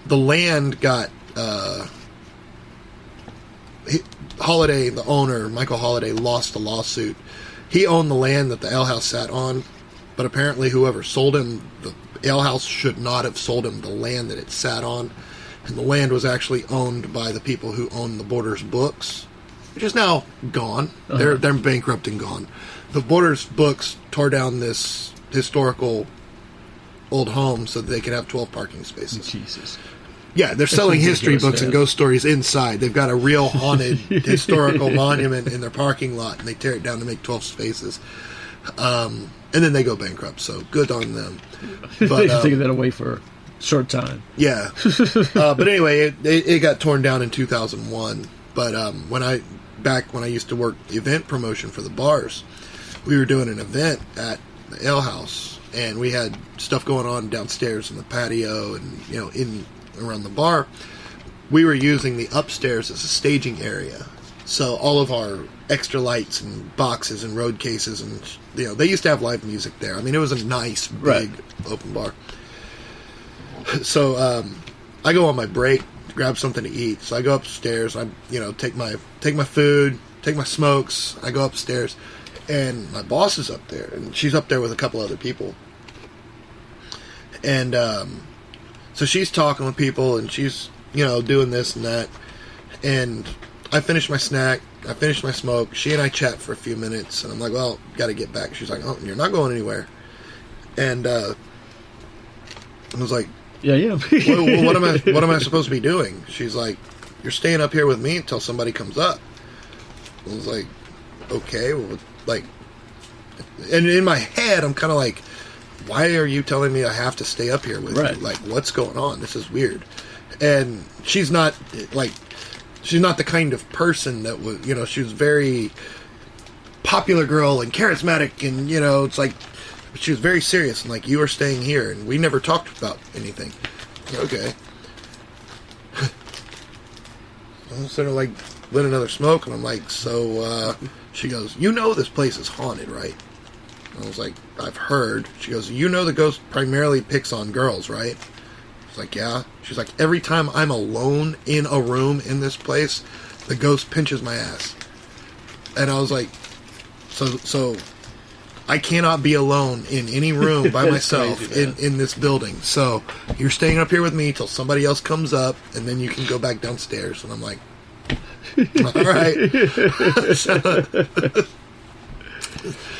the land got... Holiday, the owner, Michael Holiday, lost the lawsuit. He owned the land that the alehouse sat on, but apparently whoever sold him the alehouse should not have sold him the land that it sat on. And the land was actually owned by the people who owned the Borders books, which is now gone. They're bankrupt and gone. The Borders books tore down this historical old home so that they could have 12 parking spaces. Jesus. Yeah, they're selling history books and ghost stories inside. They've got a real haunted historical monument in their parking lot, and they tear it down to make 12 spaces. And then they go bankrupt, so good on them. But, they're taking that away for a short time. Yeah. But anyway, it got torn down in 2001. But when I used to work event promotion for the bars, we were doing an event at the ale house, and we had stuff going on downstairs in the patio and, in around the bar. We were using the upstairs as a staging area. So all of our extra lights and boxes and road cases and, they used to have live music there. I mean, it was a nice, big, open bar. So I go on my break to grab something to eat. So I go upstairs. I, take my food, take my smokes. I go upstairs, and my boss is up there, and she's up there with a couple other people. And so she's talking with people, and she's, doing this and that. And I finish my snack. I finish my smoke. She and I chat for a few minutes, and I'm like, well, got to get back. She's like, oh, you're not going anywhere. And I was like, yeah. well, what am I supposed to be doing? She's like, you're staying up here with me until somebody comes up. I was like, okay, well, like, and in my head, I'm kind of like, why are you telling me I have to stay up here with you? Like, what's going on? This is weird. And she's not the kind of person that was, she was very popular girl and charismatic, and, it's like, she was very serious, and like, you are staying here, and we never talked about anything. Okay. I'm sort of like, lit another smoke, and I'm like, so, she goes, this place is haunted, right? I was like, I've heard. She goes, the ghost primarily picks on girls, right? I was like, yeah. She's like, every time I'm alone in a room in this place, the ghost pinches my ass. And I was like, so I cannot be alone in any room by myself crazy, in this building. So you're staying up here with me till somebody else comes up, and then you can go back downstairs. And I'm like, all right.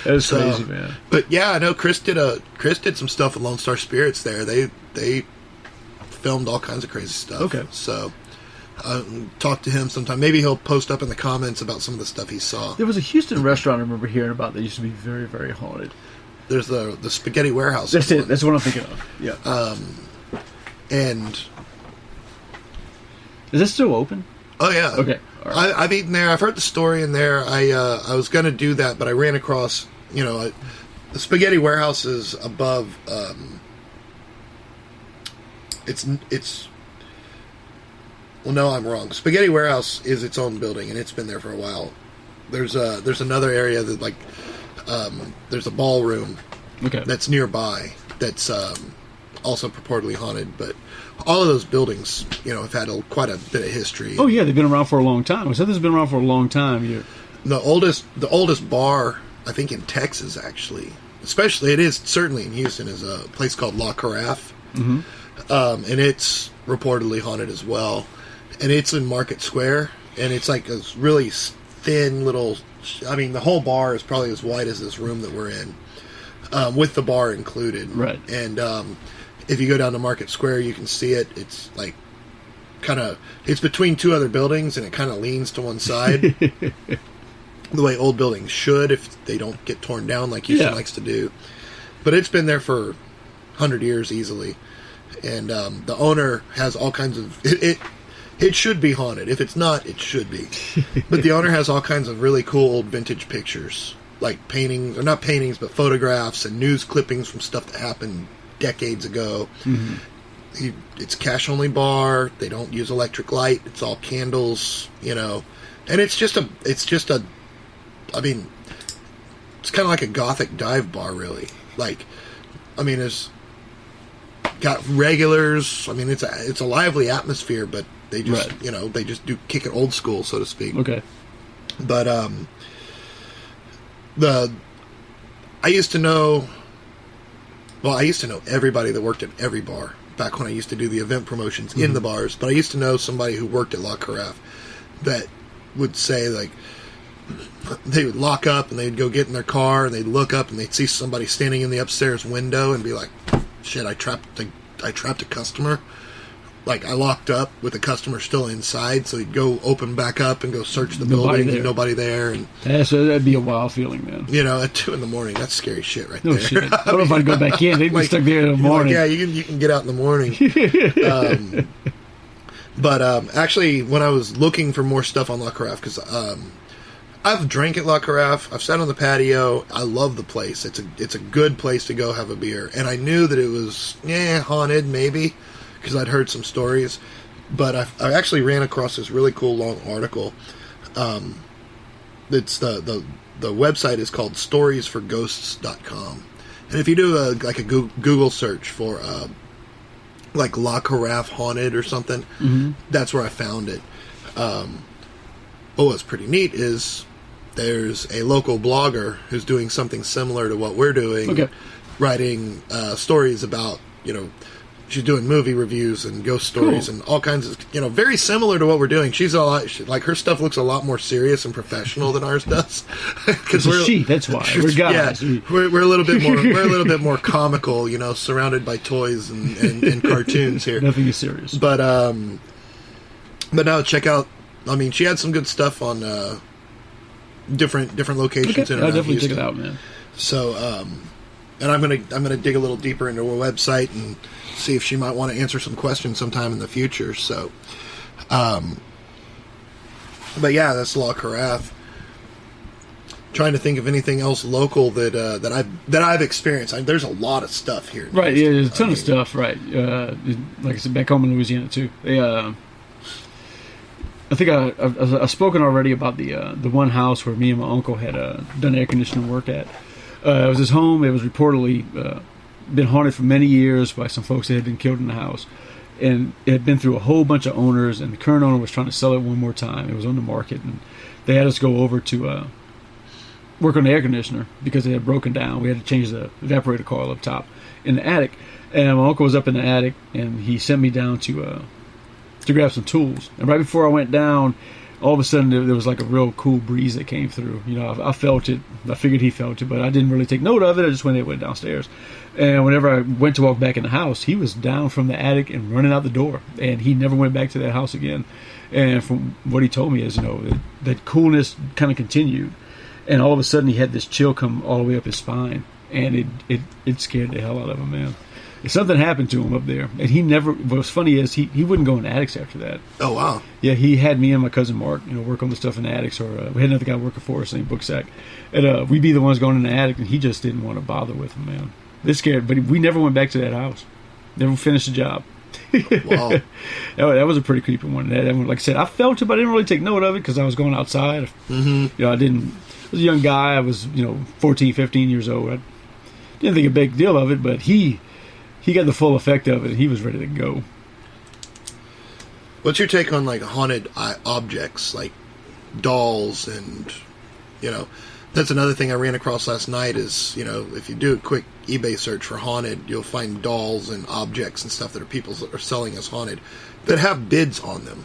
That's crazy, man. But yeah, I know Chris did some stuff with Lone Star Spirits there. They filmed all kinds of crazy stuff. Okay. So talk to him sometime. Maybe he'll post up in the comments about some of the stuff he saw. There was a Houston restaurant I remember hearing about that used to be very, very haunted. There's the Spaghetti Warehouse. That's it. That's what I'm thinking of. Yeah. And is this still open? Oh yeah. Okay. All right. I've eaten there. I've heard the story in there. I was going to do that, but I ran across, the Spaghetti Warehouse is above. It's. Well, no, I'm wrong. Spaghetti Warehouse is its own building, and it's been there for a while. There's another area that there's a ballroom. Okay. That's nearby. That's also purportedly haunted, but. All of those buildings, have had quite a bit of history. Oh yeah, they've been around for a long time. I said this has been around for a long time. The oldest bar, I think, in Texas, actually, especially it is certainly in Houston, is a place called La Carafe, and it's reportedly haunted as well. And it's in Market Square, and it's like a really thin little. I mean, the whole bar is probably as wide as this room that we're in, with the bar included. Right. And if you go down to Market Square, you can see it. It's like it's between two other buildings, and it kind of leans to one side. The way old buildings should, if they don't get torn down like Houston likes to do. But it's been there for 100 years easily. And the owner has all kinds of... It should be haunted. If it's not, it should be. But the owner has all kinds of really cool old vintage pictures. Like paintings, or not paintings, but photographs and news clippings from stuff that happened decades ago. It's cash only bar. They don't use electric light. It's all candles, and it's just a. I mean, it's kind of like a gothic dive bar, really. It's got regulars. I mean, it's a lively atmosphere, but they just they just do kick it old school, so to speak. Okay. But I used to know everybody that worked at every bar back when I used to do the event promotions in the bars. But I used to know somebody who worked at La Carafe that would say, like, they would lock up and they'd go get in their car and they'd look up and they'd see somebody standing in the upstairs window and be like, shit, I trapped a customer. Like, I locked up with the customer still inside, so he'd go open back up and go search the building and nobody there. And yeah, so that'd be a wild feeling, man. At 2 a.m, that's scary shit right there. No shit. I don't know if I'd go back in. They'd be stuck there in the morning. Yeah, you can get out in the morning. But actually, when I was looking for more stuff on La Carafe, because I've drank at La Carafe, I've sat on the patio, I love the place. It's a good place to go have a beer. And I knew that it was, haunted, maybe, because I'd heard some stories. But I actually ran across this really cool long article. It's the website is called storiesforghosts.com. And if you do a Google search for like La Carafe haunted or something, that's where I found it. What's pretty neat is there's a local blogger who's doing something similar to what we're doing, writing stories about, she's doing movie reviews and ghost stories and all kinds of, very similar to what we're doing. She's her stuff looks a lot more serious and professional than ours does. Because that's why we're guys. Yeah, we're a little bit more. We're a little bit more comical, surrounded by toys and cartoons here. Nothing is serious. But now check out. I mean, she had some good stuff on different locations. I'll definitely check it out, man. So, and I'm gonna dig a little deeper into her website and see if she might want to answer some questions sometime in the future. So, but yeah, that's La Carafe. Trying to think of anything else local that I've experienced. There's a lot of stuff here. Right, yeah, there's a ton of stuff. Right, like I said, back home in Louisiana too. I think I've spoken already about the one house where me and my uncle had done air conditioning work at. It was his home. It was reportedly been haunted for many years by some folks that had been killed in the house. And it had been through a whole bunch of owners, and the current owner was trying to sell it one more time. It was on the market, and they had us go over to work on the air conditioner because it had broken down. We had to change the evaporator coil up top in the attic. And my uncle was up in the attic, and he sent me down to grab some tools. And right before I went down, all of a sudden there was like a real cool breeze that came through. I felt it. I figured he felt it, but I didn't really take note of it. I just went downstairs. And whenever I went to walk back in the house, he was down from the attic and running out the door. And he never went back to that house again. And from what he told me is, that coolness kind of continued. And all of a sudden he had this chill come all the way up his spine. And it scared the hell out of him, man. Something happened to him up there, and he never. What's funny is he wouldn't go in the attics after that. Oh wow! Yeah, he had me and my cousin Mark, work on the stuff in the attics, or we had another guy working for us named Booksack, and we'd be the ones going in the attic, and he just didn't want to bother with him, man. It scared, but we never went back to that house. Never finished the job. Wow, that was a pretty creepy one. That one, like I said, I felt it, but I didn't really take note of it because I was going outside. Mm-hmm. I was a young guy. I was 14, 15 years old. I didn't think a big deal of it, but he got the full effect of it, and he was ready to go. What's your take on, like, haunted objects, like dolls and, that's another thing I ran across last night is, if you do a quick eBay search for haunted, you'll find dolls and objects and stuff that people are selling as haunted that have bids on them.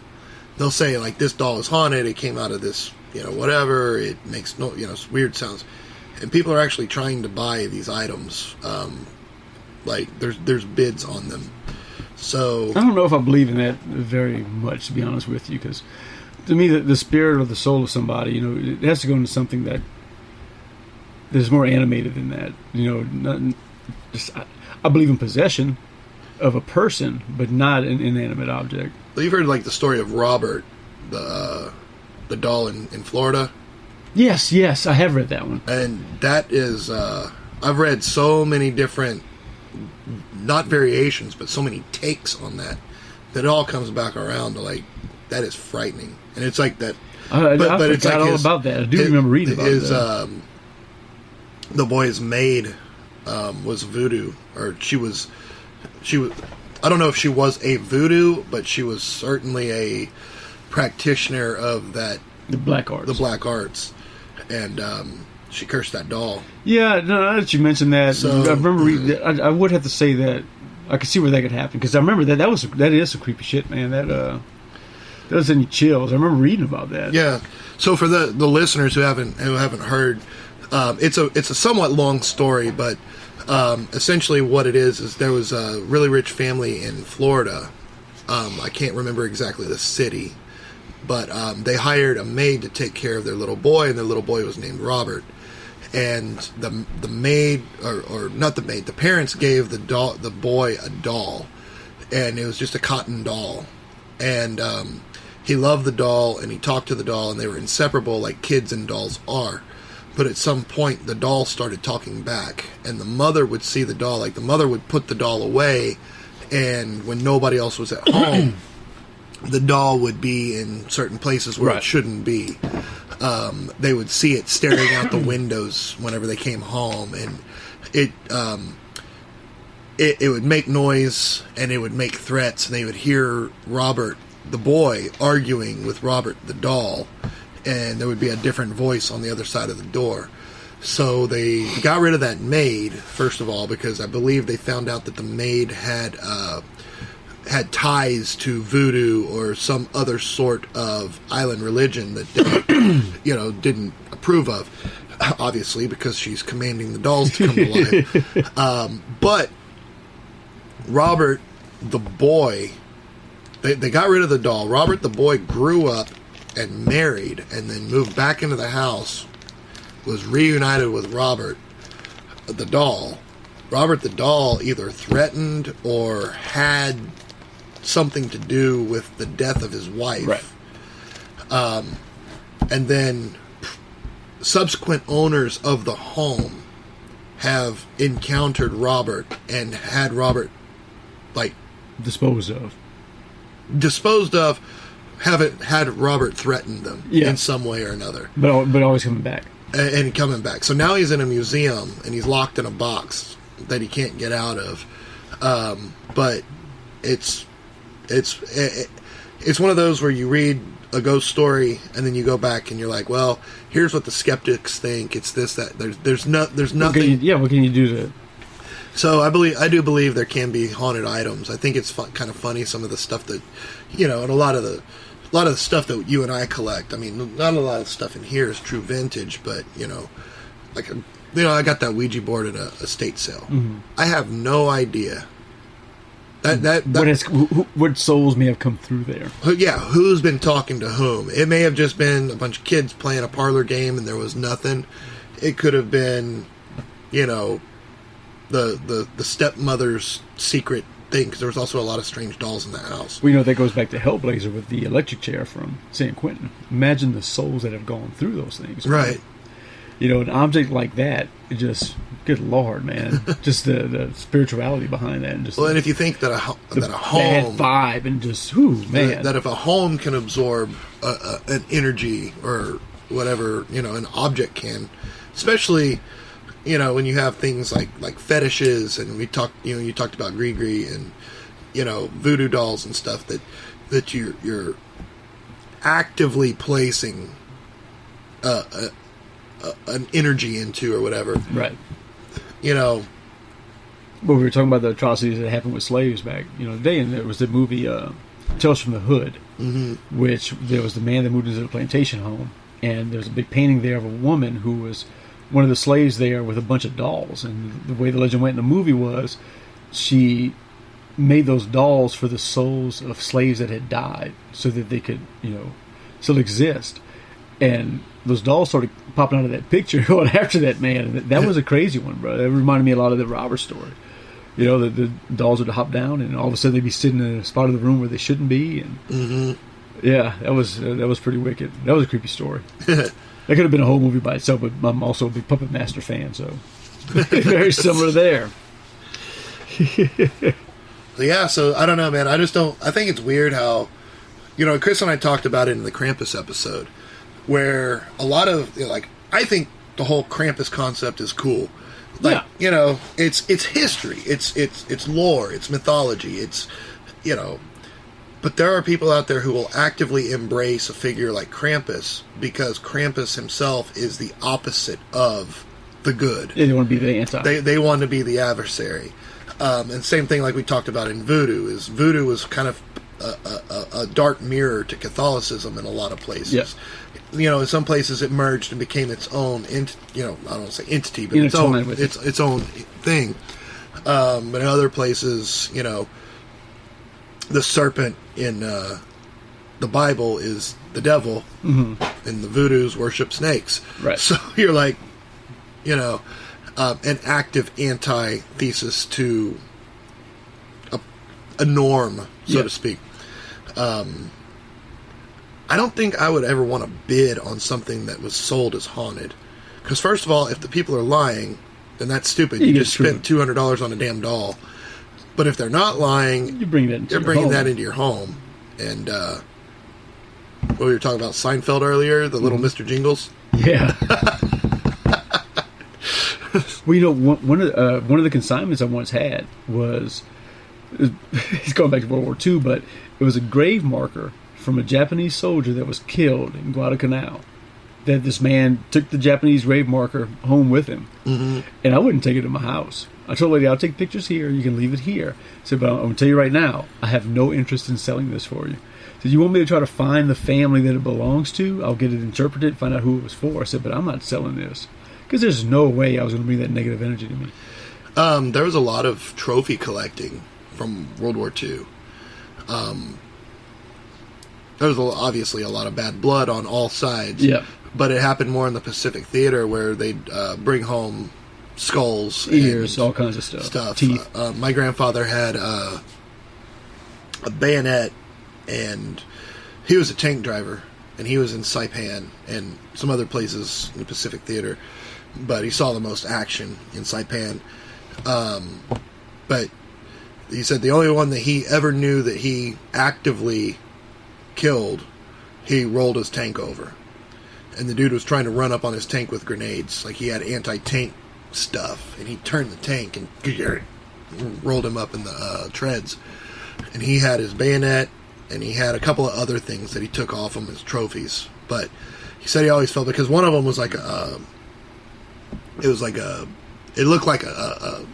They'll say, like, this doll is haunted, it came out of this, whatever, it makes weird sounds. And people are actually trying to buy these items, like, there's bids on them. So I don't know if I believe in that very much, to be honest with you, because to me, the spirit or the soul of somebody, it has to go into something that is more animated than that. I believe in possession of a person, but not an inanimate object. Well, you've heard, like, the story of Robert, the doll in Florida? Yes, I have read that one. And that is, I've read so many different not variations, but so many takes on that it all comes back around to like that is frightening, and it's like that. I forgot all about that. I do remember reading about that. The boy's maid was voodoo, or she was. I don't know if she was a voodoo, but she was certainly a practitioner of that. The black arts. And she cursed that doll. Yeah, no, now that you mentioned that, So, I remember reading that. I would have to say that I could see where that could happen, because I remember that is some creepy shit, man. That does any chills. I remember reading about that. Yeah. So for the listeners who haven't heard, it's a somewhat long story, but essentially what it is there was a really rich family in Florida. I can't remember exactly the city, but they hired a maid to take care of their little boy, and their little boy was named Robert. And the maid, or not the maid, the parents gave the boy a doll, and it was just a cotton doll. And he loved the doll, and he talked to the doll, and they were inseparable like kids and dolls are. But at some point, the doll started talking back, and the mother would see the doll, like the mother would put the doll away, and when nobody else was at home, the doll would be in certain places where it shouldn't be. They would see it staring out the windows whenever they came home, and it would make noise, and it would make threats, and they would hear Robert, the boy, arguing with Robert, the doll, and there would be a different voice on the other side of the door. So they got rid of that maid, first of all, because I believe they found out that the maid had ties to voodoo or some other sort of island religion that didn't approve of, obviously, because she's commanding the dolls to come to life. But Robert, the boy, they got rid of the doll. Robert, the boy, grew up and married, and then moved back into the house, was reunited with Robert, the doll. Robert, the doll, either threatened or had something to do with the death of his wife. Right. And then subsequent owners of the home have encountered Robert and had Robert, like, disposed of, haven't had Robert threaten them in some way or another. But always coming back. And coming back. So now he's in a museum, and he's locked in a box that he can't get out of. But it's one of those where you read a ghost story, and then you go back and you're like, well, here's what the skeptics think. It's this, that. There's nothing. What can you do to? So I do believe there can be haunted items. I think it's kind of funny, some of the stuff that, and a lot of the stuff that you and I collect. I mean, not a lot of stuff in here is true vintage, but I got that Ouija board at a estate sale. Mm-hmm. I have no idea. What souls may have come through there? Yeah, who's been talking to whom? It may have just been a bunch of kids playing a parlor game and there was nothing. It could have been, the stepmother's secret thing, because there was also a lot of strange dolls in the house. Well, that goes back to Hellblazer with the electric chair from San Quentin. Imagine the souls that have gone through those things. Right. An object like that, it just, good Lord, man, just the spirituality behind that, and just and if you think that a home bad vibe, and just man, that if a home can absorb an energy or whatever, an object can, especially when you have things like fetishes, and we talked, you talked about gree and voodoo dolls and stuff that you're actively placing an energy into or whatever. Right. But we were talking about the atrocities that happened with slaves back, today, and there was the movie Tales from the Hood, mm-hmm. which there was the man that moved into the plantation home, and there's a big painting there of a woman who was one of the slaves there with a bunch of dolls, and the way the legend went in the movie was she made those dolls for the souls of slaves that had died so that they could, still exist. And those dolls started popping out of that picture going after that man. And that was a crazy one, bro. That reminded me a lot of the robber story. The dolls would hop down, and all of a sudden they'd be sitting in a spot of the room where they shouldn't be. And mm-hmm. Yeah, that was pretty wicked. That was a creepy story. That could have been a whole movie by itself, but I'm also a big Puppet Master fan, so very similar there. Yeah, so I don't know, man. I think it's weird how, Chris and I talked about it in the Krampus episode, where a lot of, I think the whole Krampus concept is cool. It's history, it's lore, it's mythology, but there are people out there who will actively embrace a figure like Krampus because Krampus himself is the opposite of the good. Yeah, they want to be the anti. They want to be the adversary. And same thing like we talked about in Voodoo, is Voodoo was kind of a dark mirror to Catholicism in a lot of places. Yeah. In some places it merged and became its own, I don't want to say entity, but its own thing. But in other places, the serpent in the Bible is the devil, and the Voodoos worship snakes. Right. So you're like, an active antithesis to a norm, so to speak. I don't think I would ever want to bid on something that was sold as haunted. Because first of all, if the people are lying, then that's stupid. You just spent $200 on a damn doll. But if they're not lying, you're bringing that into your home. And what we were talking about, Seinfeld earlier, the little Mr. Jingles. Yeah. Well, one of the consignments I once had was, it's going back to World War II, but it was a grave marker from a Japanese soldier that was killed in Guadalcanal. That this man took the Japanese grave marker home with him, and I wouldn't take it to my house. I told the lady, I'll take pictures here, you can leave it here. I said, but I'm going to tell you right now, I have no interest in selling this for you. I said, you want me to try to find the family that it belongs to? I'll get it interpreted, find out who it was for. I said, but I'm not selling this. Because there's no way I was going to bring that negative energy to me. There was a lot of trophy collecting from World War II. There was obviously a lot of bad blood on all sides. Yeah. But it happened more in the Pacific Theater where they'd bring home skulls, ears, all kinds of stuff. Teeth. My grandfather had a bayonet, and he was a tank driver, and he was in Saipan and some other places in the Pacific Theater, but he saw the most action in Saipan. But he said the only one that he ever knew that he actively killed, he rolled his tank over. And the dude was trying to run up on his tank with grenades. Like, he had anti-tank stuff, and he turned the tank and rolled him up in the treads. And he had his bayonet, and he had a couple of other things that he took off him as trophies. But he said he always felt, because one of them was like it looked like a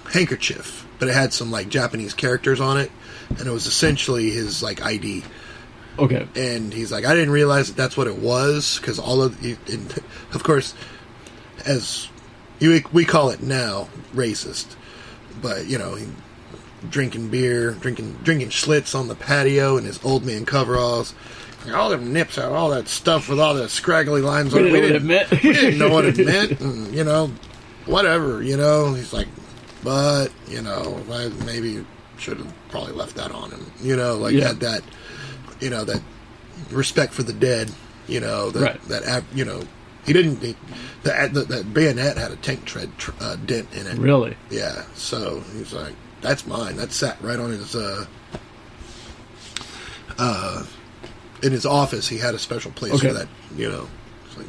handkerchief, but it had some like Japanese characters on it, and it was essentially his like ID. Okay. And he's like, I didn't realize that that's what it was, because of course, as we call it now, racist, but drinking beer, drinking Schlitz on the patio in his old man coveralls, all them nips out, all that stuff with all the scraggly lines on it. We didn't know what it meant, and whatever, He's like, but I maybe should have probably left that on him, had that. That respect for the dead, he didn't, that bayonet had a tank tread dent in it. Really? Yeah, so he's like, that's mine. That sat right on his, in his office, he had a special place for that, It's like,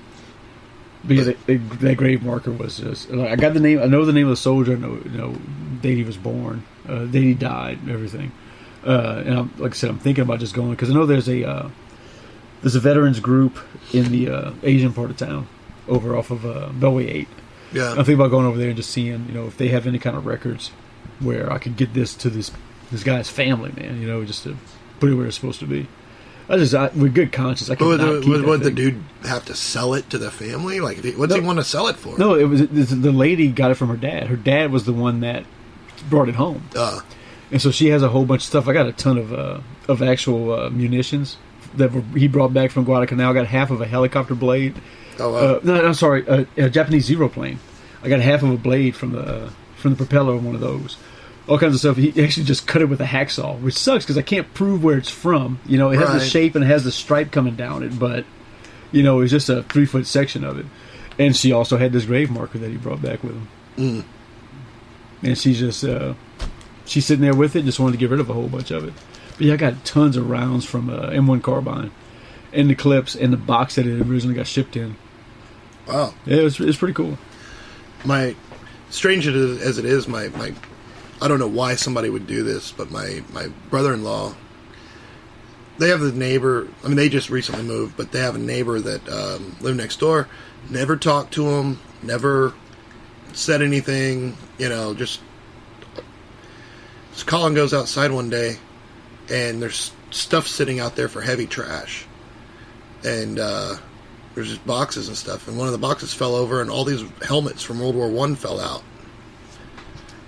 but yeah, that grave marker was just, I got the name, I know the name of the soldier, I know date he was born, date he died, and everything. And like I said, I'm thinking about just going, because I know there's a veterans group in the Asian part of town, over off of Beltway 8. Yeah. I'm thinking about going over there and just seeing, if they have any kind of records where I could get this to this guy's family, man. Just to put it where it's supposed to be. With good conscience, I can't keep that would the thing. dude have to sell it to the family? Like, what's he want to sell it for? No, it was the lady got it from her dad. Her dad was the one that brought it home. And so she has a whole bunch of stuff. I got a ton of actual munitions that he brought back from Guadalcanal. I got half of a helicopter blade. Oh, wow. No, I'm sorry, a Japanese Zero plane. I got half of a blade from the propeller of one of those. All kinds of stuff. He actually just cut it with a hacksaw, which sucks because I can't prove where it's from. It has the shape and it has the stripe coming down it, but it's just a 3-foot section of it. And she also had this grave marker that he brought back with him. and she's just she's sitting there with it. Just wanted to get rid of a whole bunch of it. But yeah, I got tons of rounds from M1 Carbine, and the clips, and the box that it originally got shipped in. Wow. Yeah, it's pretty cool. My strange as it is, my I don't know why somebody would do this, but my brother-in-law, they have the neighbor. I mean, they just recently moved, but they have a neighbor that lived next door. Never talked to him. Never said anything. You know, just Colin goes outside one day, and there's stuff sitting out there for heavy trash, and there's just boxes and stuff, and one of the boxes fell over, and all these helmets from World War I fell out.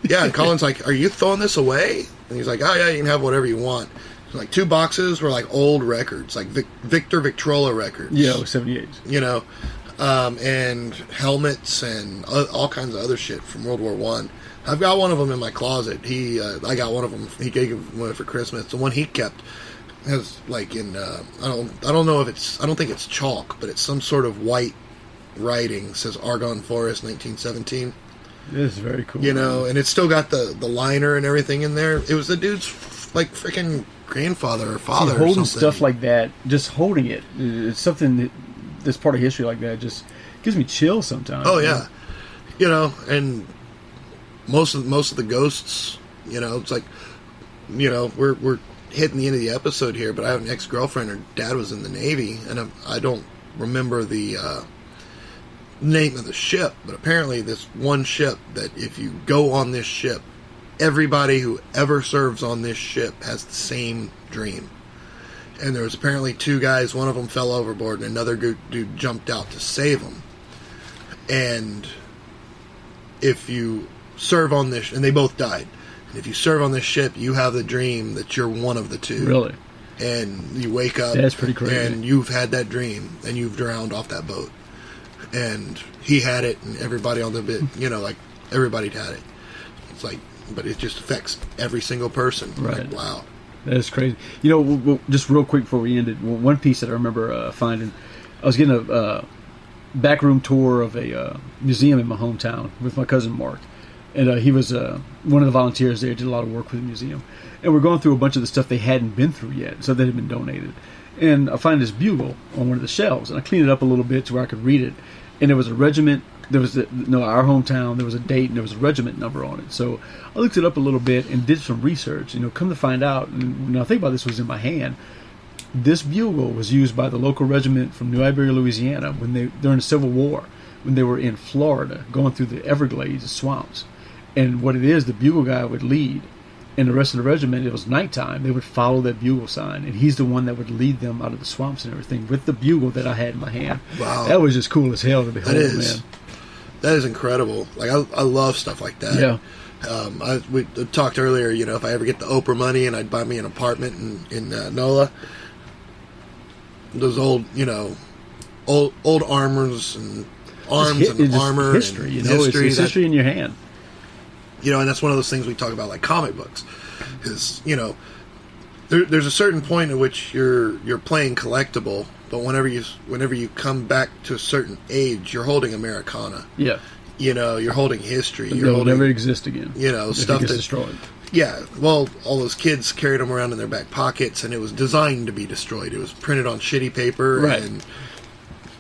Yeah, and Colin's like, "Are you throwing this away?" And he's like, "Oh yeah, you can have whatever you want." So like 2 boxes were like old records, like Victor Victrola records. Yeah, 78s. You know, and helmets and all kinds of other shit from World War I. I've got one of them in my closet. I got one of them. He gave one for Christmas. The one he kept has like in I don't know if it's, I don't think it's chalk, but it's some sort of white writing. It says Argonne Forest 1917. This is very cool. You know, and it's still got the liner and everything in there. It was the dude's like freaking grandfather or father. See, holding or something. stuff like that, just holding it's something that's part of history like that. Just gives me chills sometimes. Oh yeah, you know, and most of the ghosts. You know, it's like, you know, we're hitting the end of the episode here, but I have an ex-girlfriend. Her dad was in the Navy, and I don't remember the name of the ship, but apparently this one ship that if you go on this ship, everybody who ever serves on this ship has the same dream. And there was apparently 2 guys, one of them fell overboard and another dude jumped out to save him. And if you serve on this, and they both died, and if you serve on this ship, you have the dream that you're one of the 2. Really? And you wake up, that's pretty crazy, and you've had that dream and you've drowned off that boat. And he had it, and everybody on the bit, you know, like everybody'd had it. It's like, but it just affects every single person. Right. Like, wow. That's crazy. You know, we'll, just real quick before we ended, one piece that I remember finding, I was getting a backroom tour of a museum in my hometown with my cousin Mark. And he was one of the volunteers there, did a lot of work with the museum. And we're going through a bunch of the stuff they hadn't been through yet, so that had been donated. And I find this bugle on one of the shelves, and I cleaned it up a little bit to where I could read it. And there was a regiment, our hometown, there was a date, and there was a regiment number on it. So I looked it up a little bit and did some research. You know, come to find out, and now I think about this was in my hand, this bugle was used by the local regiment from New Iberia, Louisiana, during the Civil War, when they were in Florida, going through the Everglades, the swamps. And what it is, the bugle guy would lead, and the rest of the regiment, it was nighttime, they would follow that bugle sign, and he's the one that would lead them out of the swamps and everything with the bugle that I had in my hand. Wow. That was just cool as hell to behold, man. That is incredible. Like, I love stuff like that. Yeah. We talked earlier, you know, if I ever get the Oprah money and I'd buy me an apartment in NOLA, those old, you know, old armors and arms and armor history, and you know, history. it's history in your hand. You know, and that's one of those things we talk about, like comic books, is, you know, there's a certain point at which you're playing collectible, but whenever you come back to a certain age, you're holding Americana. Yeah. You know, you're holding history. They'll never exist again. You know, stuff that's that's destroyed. Yeah, well, all those kids carried them around in their back pockets, and it was designed to be destroyed. It was printed on shitty paper, right? And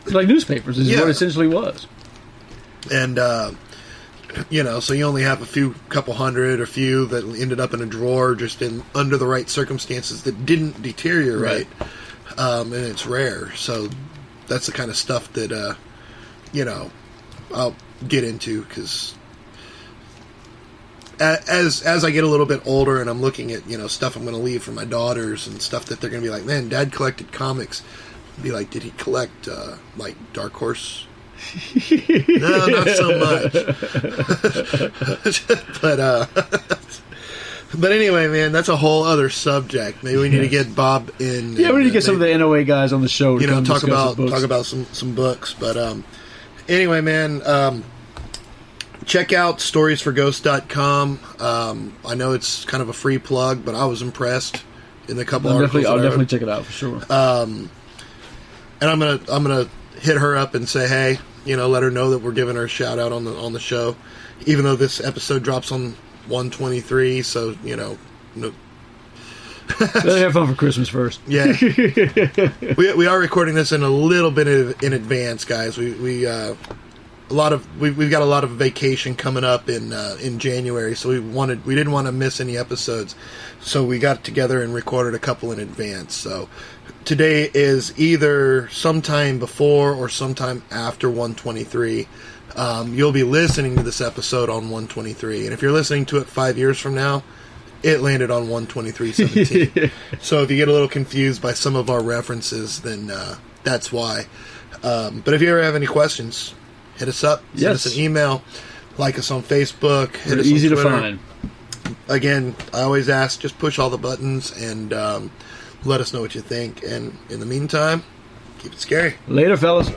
like newspapers is what it essentially was. And you know, so you only have couple hundred or few that ended up in a drawer just under the right circumstances that didn't deteriorate, and it's rare. So that's the kind of stuff that you know, I'll get into, because as I get a little bit older and I'm looking at, you know, stuff I'm going to leave for my daughters and stuff that they're going to be like, man, Dad collected comics. I'll be like, did he collect like Dark Horse? No, not so much. But anyway, man, that's a whole other subject. Maybe we need to get Bob in. Yeah, we need to get some of the NOA guys on the show. You know, talk about some books. But anyway, man, check out storiesforghosts.com. I know it's kind of a free plug, but I was impressed in the couple articles. I'll definitely check it out for sure. And I'm gonna hit her up and say, hey, let her know that we're giving her a shout out on the show, even though this episode drops on 123. So no. Let have fun for Christmas first. Yeah, we are recording this in a little bit in advance, guys. We've got a lot of vacation coming up in January, so we didn't want to miss any episodes, so we got together and recorded a couple in advance. So today is either sometime before or sometime after 123. You'll be listening to this episode on 123, and if you're listening to it 5 years from now, it landed on 123.17. So if you get a little confused by some of our references, then that's why. But if you ever have any questions, hit us up. Send us an email. Like us on Facebook. Hit us easy on Twitter. to find. Again, I always ask, just push all the buttons and let us know what you think. And in the meantime, keep it scary. Later, fellas.